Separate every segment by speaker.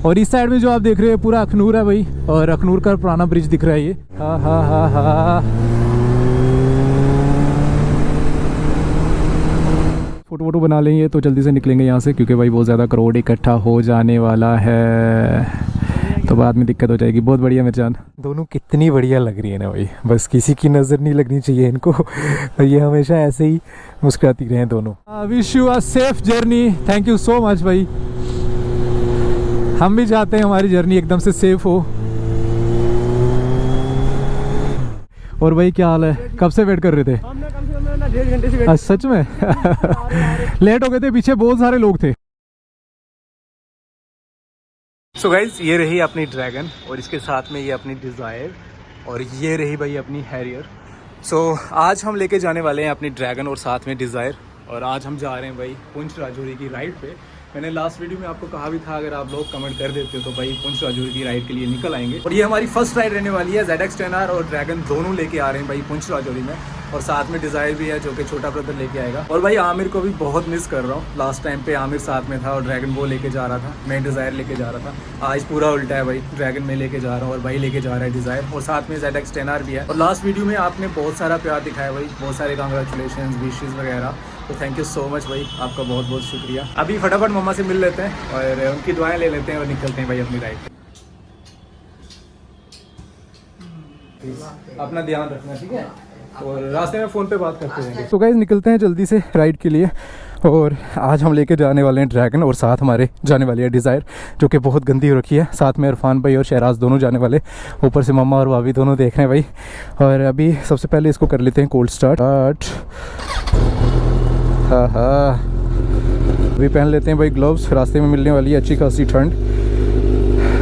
Speaker 1: और इस साइड में जो आप देख रहे हैं पूरा अखनूर है भाई, और अखनूर का पुराना ब्रिज दिख रहा है ये। हाँ हाँ हाँ हाँ, फोटो वोटो बना लेंगे तो जल्दी से निकलेंगे यहाँ से, क्योंकि भाई बहुत ज़्यादा क्राउड इकट्ठा हो जाने वाला है तो बाद में दिक्कत हो जाएगी। बहुत बढ़िया मेरी जान, दोनों कितनी बढ़िया लग रही है ना भाई, बस किसी की नज़र नहीं लगनी चाहिए इनको। ये हमेशा ऐसे ही मुस्कुराती रहे दोनों। Wish you a safe journey, thank you so much भाई। हम भी चाहते हैं हमारी जर्नी एकदम से सेफ हो। और भाई क्या हाल है, कब से वेट कर रहे थे?
Speaker 2: हमने कम से कम 1.5 घंटे से वेट।
Speaker 1: सच में लेट हो गए थे, पीछे बहुत सारे लोग थे। सो गाइज ये रही अपनी ड्रैगन, और इसके साथ में ये अपनी डिज़ायर, और ये रही भाई अपनी हैरियर। सो आज हम लेके जाने वाले हैं अपनी ड्रैगन और साथ में डिज़ायर, और आज हम जा रहे हैं भाई पुंछ राजौरी की राइड पे। मैंने लास्ट वीडियो में आपको कहा भी था अगर आप लोग कमेंट कर देते हो तो भाई पुंछ राजौरी की राइड के लिए निकल आएंगे। और ये हमारी फर्स्ट राइड रहने वाली है। ZX10R और ड्रैगन दोनों लेके आ रहे हैं भाई पुंछ राजौरी में, और साथ में डिज़ायर भी है जो कि छोटा ब्रदर लेके आएगा। और भाई आमिर को भी बहुत मिस कर रहा हूँ। लास्ट टाइम पे आमिर साथ में था और ड्रैगन वो लेके जा रहा था, मैं डिज़ायर लेके जा रहा था। आज पूरा उल्टा है भाई, ड्रैगन में लेके जा रहा हूँ और भाई लेके जा रहा है डिज़ायर, और साथ में ZX10R भी है। और लास्ट वीडियो में आपने बहुत सारा प्यार दिखाया भाई, बहुत सारे कांग्रेचुलेशन, विशेज़ वगैरह, तो थैंक यू सो मच भाई, आपका बहुत बहुत शुक्रिया। अभी फटाफट मम्मा से मिल लेते हैं और उनकी दुआएं ले लेते हैं और निकलते हैं भाई अपनी राइड पे। अपना ध्यान रखना, ठीक है, और रास्ते में फ़ोन पे बात करते रहेंगे। तो गाइस निकलते हैं जल्दी से राइड के लिए, और आज हम लेके जाने वाले हैं ड्रैगन, और साथ हमारे जाने वाली है डिज़ायर जो कि बहुत गंदी हो रखी है। साथ में इरफान भाई और शहराज दोनों जाने वाले, ऊपर से मम्मा और भाभी दोनों देख रहे हैं भाई। और अभी सबसे पहले इसको कर लेते हैं कोल्ड स्टार्ट। हाँ हाँ, अभी पहन लेते हैं भाई ग्लव्स, रास्ते में मिलने वाली है अच्छी खासी ठंड।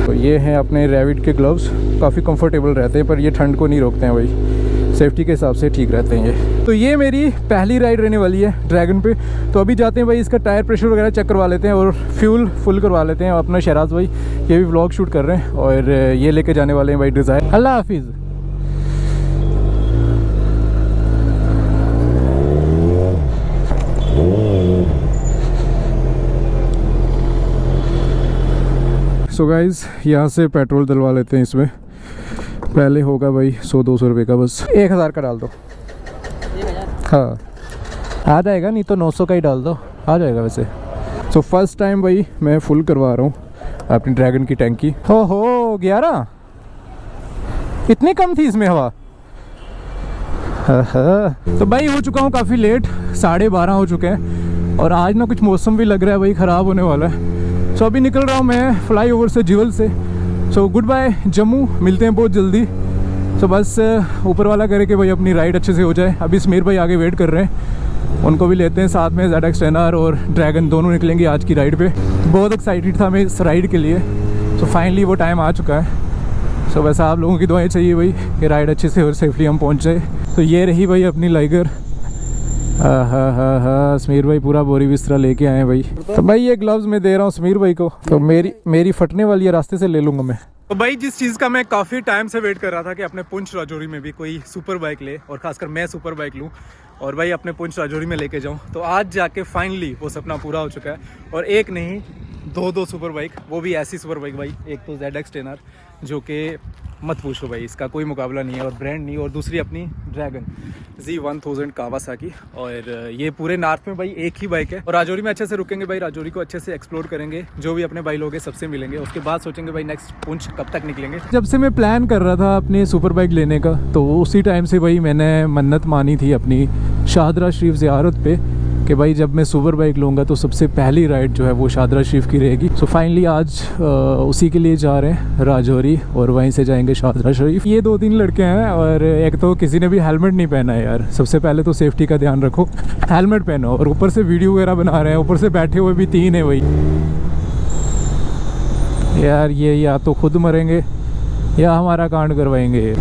Speaker 1: तो ये हैं अपने रैविड के ग्लव्स, काफ़ी कंफर्टेबल रहते हैं पर ये ठंड को नहीं रोकते हैं भाई, सेफ्टी के हिसाब से ठीक रहते हैं ये। तो ये मेरी पहली राइड रहने वाली है ड्रैगन पे। तो अभी जाते हैं भाई इसका टायर प्रेशर वगैरह चेक करवा लेते हैं और फ्यूल फुल करवा लेते हैं। अपना शहराज भाई ये भी व्लॉग शूट कर रहे हैं, और ये लेके जाने वाले हैं भाई डिज़ायर। अल्लाह हाफिज़। सो गाइज़ यहाँ से पेट्रोल डलवा लेते हैं इसमें, पहले होगा भाई 100-200 रुपये का, बस 1000 का डाल दो।
Speaker 2: 1000
Speaker 1: हाँ आ जाएगा, नहीं तो 900 का ही डाल दो, आ जाएगा वैसे। सो फर्स्ट टाइम भाई मैं फुल करवा रहा हूँ अपनी ड्रैगन की टैंकी। हो 11, इतनी कम थी इसमें हवा। तो भाई हो चुका हूँ काफ़ी लेट, 12:30 हो चुके हैं, और आज ना कुछ मौसम भी लग रहा है भाई ख़राब होने वाला है। सो अभी निकल रहा हूँ मैं फ्लाई ओवर से, जीवल से। सो गुड बाय जम्मू, मिलते हैं बहुत जल्दी। सो बस ऊपर वाला करे कि भाई अपनी राइड अच्छे से हो जाए। अभी समीर भाई आगे वेट कर रहे हैं, उनको भी लेते हैं साथ में। ZX10R और ड्रैगन दोनों निकलेंगे आज की राइड पे। बहुत एक्साइटेड था मैं इस राइड के लिए। सो फाइनली वो टाइम आ चुका है। सो वैसे आप लोगों की दुआएं चाहिए भाई कि राइड अच्छे से और सेफली हम पहुँच जाए। तो ये रही भाई अपनी लाइगर। हाँ समीर भाई पूरा बोरी बिस्तरा लेके आए हैं भाई। तो भाई ये ग्लव्स मैं दे रहा हूँ समीर भाई को, तो मेरी फटने वाली है, रास्ते से ले लूँगा मैं। तो भाई जिस चीज़ का मैं काफ़ी टाइम से वेट कर रहा था कि अपने पुंछ राजौरी में भी कोई सुपर बाइक ले, और खासकर मैं सुपर बाइक लूँ और भाई अपने पुंछ राजौरी में लेके जाऊँ, तो आज जाके फाइनली वो सपना पूरा हो चुका है। और एक नहीं, दो सुपर बाइक, वो भी ऐसी सुपर बाइक भाई। एक तो ZX10R जो कि मत पूछो भाई, इसका कोई मुकाबला नहीं है और ब्रांड नहीं, और दूसरी अपनी ड्रैगन Z1000 कावासाकी। और ये पूरे नॉर्थ में भाई एक ही बाइक है। और राजौरी में अच्छे से रुकेंगे भाई, राजौरी को अच्छे से एक्सप्लोर करेंगे, जो भी अपने भाई लोग हैं सबसे मिलेंगे, उसके बाद सोचेंगे भाई नेक्स्ट पुंछ कब तक निकलेंगे। जब से मैं प्लान कर रहा था अपने सुपर बाइक लेने का, तो उसी टाइम से भाई मैंने मन्नत मानी थी अपनी शाहदरा शरीफ ज़ियारत पे कि भाई जब मैं सुपर बाइक लूँगा तो सबसे पहली राइड जो है वो शाहदरा शरीफ की रहेगी। सो फाइनली आज उसी के लिए जा रहे हैं राजौरी, और वहीं से जाएंगे शाहदरा शरीफ। ये 2-3 लड़के हैं, और एक तो किसी ने भी हेलमेट नहीं पहना है यार। सबसे पहले तो सेफ्टी का ध्यान रखो, हेलमेट पहनो, और ऊपर से वीडियो वगैरह बना रहे हैं, ऊपर से बैठे हुए भी 3 है भाई। यार ये या तो खुद मरेंगे या हमारा कांड करवाएंगे।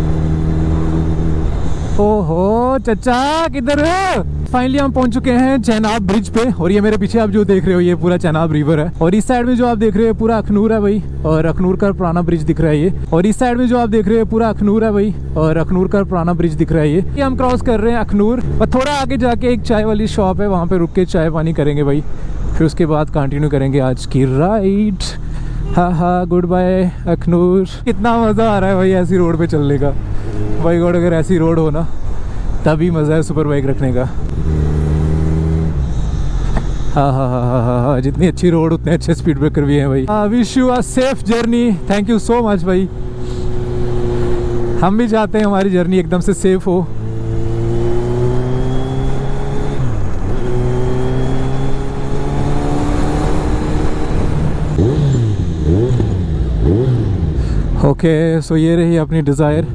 Speaker 1: ओहो चचा किधर है? फाइनली हम पहुंच चुके हैं चेनाब ब्रिज पे, और ये मेरे पीछे आप जो देख रहे हो ये पूरा चेनाब रिवर है, और इस साइड में जो आप देख रहे हो पूरा अखनूर है भाई, और अखनूर का पुराना ब्रिज दिख रहा है ये। और इस साइड में जो आप देख रहे हो पूरा अखनूर है भाई, और अखनूर का पुराना ब्रिज दिख रहा है ये। हम क्रॉस कर रहे हैं अखनूर, और थोड़ा आगे जाके एक चाय वाली शॉप है, वहाँ पे रुक के चाय पानी करेंगे भाई, फिर उसके बाद कंटिन्यू करेंगे आज की राइड। हाँ हाँ गुड बाय अखनूर। कितना मज़ा आ रहा है भाई ऐसी रोड पे चलने का। भाई गॉड अगर ऐसी रोड हो ना तभी मज़ा है सुपर बाइक रखने का। हाँ हाँ हाँ हाँ हाँ हाँ, जितनी अच्छी रोड उतने अच्छे स्पीड ब्रेकर भी हैं भाई। Wish you a safe journey, thank you so much भाई। हम भी चाहते हैं हमारी जर्नी एकदम से सेफ हो। ओके सो ये रही अपनी डिज़ायर।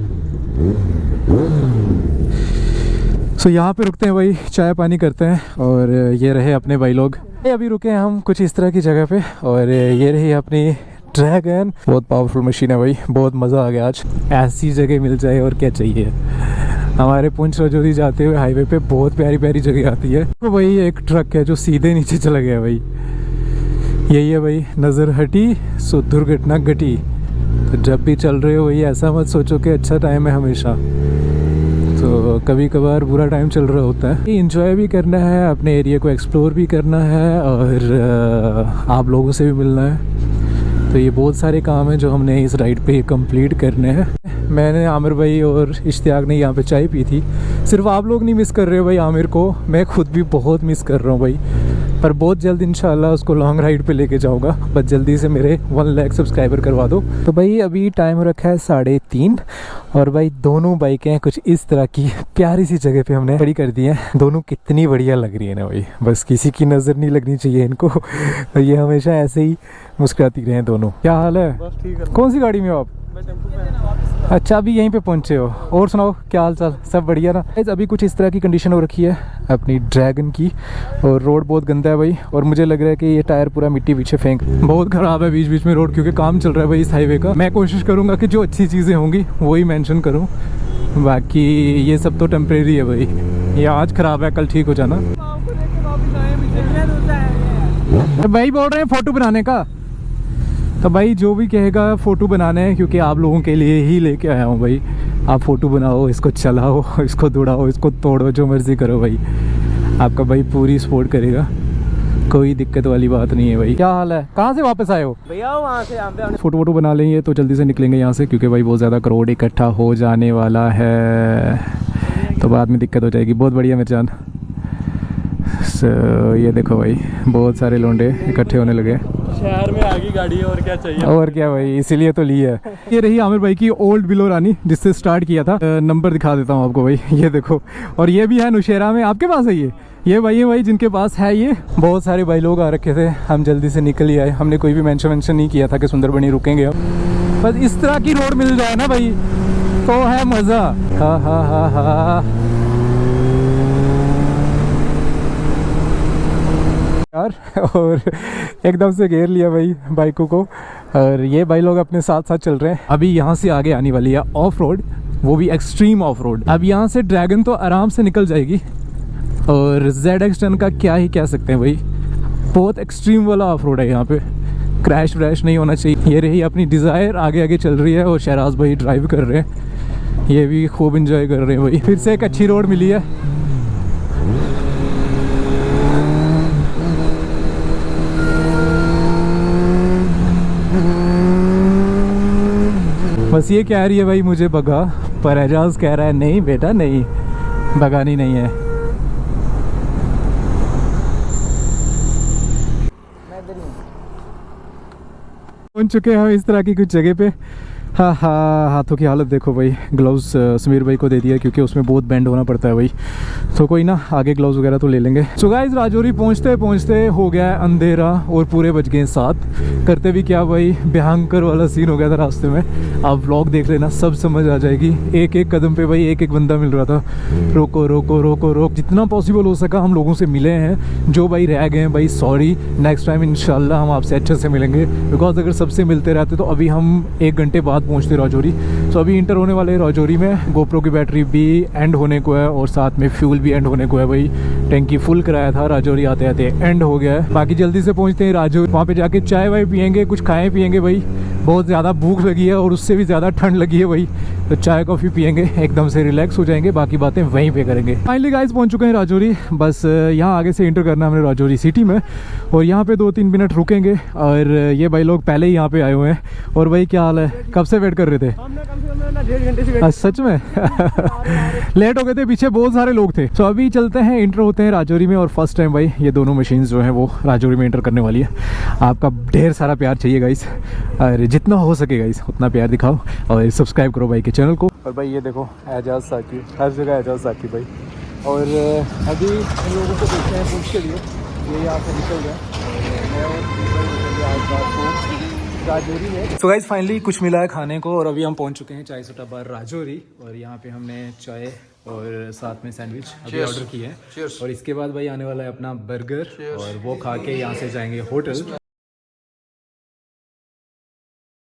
Speaker 1: सो यहाँ पे रुकते हैं भाई, चाय पानी करते हैं। और ये रहे अपने भाई लोग। अभी रुके हैं हम कुछ इस तरह की जगह पे। और ये रही अपनी ड्रैगन, बहुत पावरफुल मशीन है भाई, बहुत मज़ा आ गया आज। ऐसी जगह मिल जाए और क्या चाहिए। हमारे पुंछ राजौरी जाते हुए हाईवे पे बहुत प्यारी प्यारी जगह आती है। तो भाई एक ट्रक है जो सीधे नीचे चला गया भाई। यही है भाई, नज़र हटी सो दुर्घटना घटी। तो जब भी चल रहे हो भाई ऐसा मत सोचो कि अच्छा टाइम है हमेशा। तो कभी कभार बुरा टाइम चल रहा होता है। इंजॉय भी करना है, अपने एरिया को एक्सप्लोर भी करना है और आप लोगों से भी मिलना है। तो ये बहुत सारे काम हैं जो हमने इस राइड पे कंप्लीट करने हैं। मैंने आमिर भाई और इश्तियाक ने यहाँ पे चाय पी थी। सिर्फ आप लोग नहीं मिस कर रहे हो भाई आमिर को, मैं खुद भी बहुत मिस कर रहा हूँ भाई। पर बहुत जल्द इंशाल्लाह उसको लॉन्ग राइड पे लेके जाऊँगा। बस जल्दी से मेरे 1 लाख सब्सक्राइबर करवा दो। तो भाई अभी टाइम रखा है 3:30 और भाई दोनों बाइकें कुछ इस तरह की प्यारी सी जगह पे हमने खड़ी कर दी हैं। दोनों कितनी बढ़िया लग रही है ना भाई, बस किसी की नज़र नहीं लगनी चाहिए इनको। ये हमेशा ऐसे ही मुस्कुराती रहे दोनों। क्या हाल है?
Speaker 2: बस ठीक है।
Speaker 1: कौन सी गाड़ी में हो आप?
Speaker 2: मैं टेंपो में।
Speaker 1: अच्छा अभी यहीं पे पहुंचे हो। और सुनाओ क्या हाल चाल, सब बढ़िया ना? अभी कुछ इस तरह की कंडीशन हो रखी है अपनी ड्रैगन की। और रोड बहुत गंदा है भाई। और मुझे लग रहा है कि ये टायर पूरा मिट्टी पीछे फेंक, बहुत ख़राब है बीच बीच में रोड, क्योंकि काम चल रहा है भाई इस हाईवे का। मैं कोशिश करूँगा कि जो अच्छी चीज़ें होंगी वही मेंशन करूँ, बाकी ये सब तो टेम्परेरी है भाई। ये आज ख़राब है, कल ठीक हो जाना। भाई बोल रहे हैं फ़ोटो बनाने का, तो भाई जो भी कहेगा फ़ोटो बनाने हैं, क्योंकि आप लोगों के लिए ही लेके आया हूँ भाई। आप फ़ोटो बनाओ, इसको चलाओ, इसको दौड़ाओ, इसको तोड़ो, जो मर्ज़ी करो भाई। आपका भाई पूरी सपोर्ट करेगा, कोई दिक्कत वाली बात नहीं है भाई। क्या हाल है? कहाँ से वापस आए हो?
Speaker 2: भैया वहाँ से यहाँ पे
Speaker 1: फ़ोटो वोटो बना लेंगे तो जल्दी से निकलेंगे यहाँ से, क्योंकि भाई बहुत ज़्यादा करोड़ इकट्ठा हो जाने वाला है, तो बाद में दिक्कत हो जाएगी। बहुत बढ़िया मेरे जान। ये देखो भाई बहुत सारे लोंडे इकट्ठे होने लगे।
Speaker 2: शहर में आ गई गाड़ी है, और क्या चाहिए।
Speaker 1: और क्या भाई, इसीलिए तो ली है। ये रही आमिर भाई की ओल्ड बिलो रानी, जिससे स्टार्ट किया था। नंबर दिखा देता हूँ आपको भाई, ये देखो। और ये भी है नुशेरा में। आपके पास है ये भाई है भाई जिनके पास है ये। बहुत सारे भाई लोग आ रखे थे, हम जल्दी से निकल ही आए। हमने कोई भी मेंशन नहीं किया था कि सुंदरबनी रुकेंगे हम। बस इस तरह की रोड मिल जाए ना भाई तो है मज़ा। हाँ हाँ हाँ हाँ यार। और एकदम से घेर लिया भाई बाइकों को। और ये भाई लोग अपने साथ साथ चल रहे हैं। अभी यहाँ से आगे आने वाली है ऑफ रोड, वो भी एक्सट्रीम ऑफ रोड। अब यहाँ से ड्रैगन तो आराम से निकल जाएगी, और ZX10 का क्या ही कह सकते हैं भाई, बहुत एक्सट्रीम वाला ऑफ रोड है यहाँ पे। क्रैश व्रैश नहीं होना चाहिए। ये रही अपनी डिज़ायर, आगे आगे चल रही है और शहराज भाई ड्राइव कर रहे हैं। ये भी खूब इंजॉय कर रहे हैं भाई। फिर से एक अच्छी रोड मिली है। बस ये कह रही है भाई मुझे भगा, पर एजाज कह रहा है नहीं बेटा नहीं, भगानी नहीं है। पहुंच चुके हैं इस तरह की कुछ जगह पे। हाँ हाँ, हाथों की हालत देखो भाई। ग्लव्स समीर भाई को दे दिया क्योंकि उसमें बहुत बैंड होना पड़ता है भाई, तो कोई ना आगे ग्लव्स वगैरह तो ले लेंगे। सो गाइस राजौरी पहुंचते पहुंचते हो गया है अंधेरा और पूरे बज गए 7। करते भी क्या भाई, भयंकर वाला सीन हो गया था रास्ते में। आप व्लॉग देख लेना, सब समझ आ जाएगी। एक एक कदम पे भाई एक एक बंदा मिल रहा था, रोको रोको रोको रोक। जितना पॉसिबल हो सका हम लोगों से मिले हैं। जो भाई रह गए हैं भाई सॉरी, नेक्स्ट टाइम इंशाल्लाह हम आपसे अच्छे से मिलेंगे। बिकॉज अगर सबसे मिलते रहते तो अभी हम 1 घंटे बाद पहुंचते राजौरी। तो अभी इंटर होने वाले राजौरी में। गोप्रो की बैटरी भी एंड होने को है और साथ में फ्यूल भी एंड होने को है भाई। टैंकी फुल कराया था, राजौरी आते आते एंड हो गया है। बाकी जल्दी से पहुंचते हैं राजौरी, वहाँ पे जाके चाय वाय पियेंगे, कुछ खाएं पियेंगे भाई। बहुत ज़्यादा भूख लगी है और उससे भी ज़्यादा ठंड लगी है भाई। तो चाय कॉफ़ी पियेंगे, एकदम से रिलैक्स हो जाएंगे, बाकी बातें वहीं पे करेंगे। फाइनली गाइस पहुंच चुके हैं राजौरी। बस यहाँ आगे से एंटर करना है हमने राजौरी सिटी में, और यहाँ पे 2-3 मिनट रुकेंगे। और ये भाई लोग पहले ही यहाँ पे आए हुए हैं। और भाई क्या हाल है, कब से वेट कर रहे थे?
Speaker 2: हमने कम से कम ना 1.5 घंटे से वेट
Speaker 1: सच में लेट हो गए थे, पीछे बहुत सारे लोग थे। तो अभी चलते हैं, इंटर होते हैं राजौरी में। और फर्स्ट टाइम भाई ये दोनों मशीन्स जो हैं वो राजौरी में इंटर करने वाली है। आपका ढेर सारा प्यार चाहिए गाइस, और जितना हो सके गाइस उतना प्यार दिखाओ, और सब्सक्राइब करो भाई के चैनल को। और भाई ये देखो एजाज साकी, हर जगह एजाज साकी भाई। और अभी इन लोगों को देखते हैं पूछ के लिए, ये यहाँ से निकल गया। राजौरी में तो गाइस फाइनली कुछ मिला है खाने को, और अभी हम पहुंच चुके हैं चाय सुट्टा बार राजौरी। और यहाँ पे हमने चाय और साथ में सैंडविच अभी ऑर्डर किया है। और इसके बाद भाई आने वाला है अपना बर्गर, और वो खा के यहाँ से जाएंगे होटल।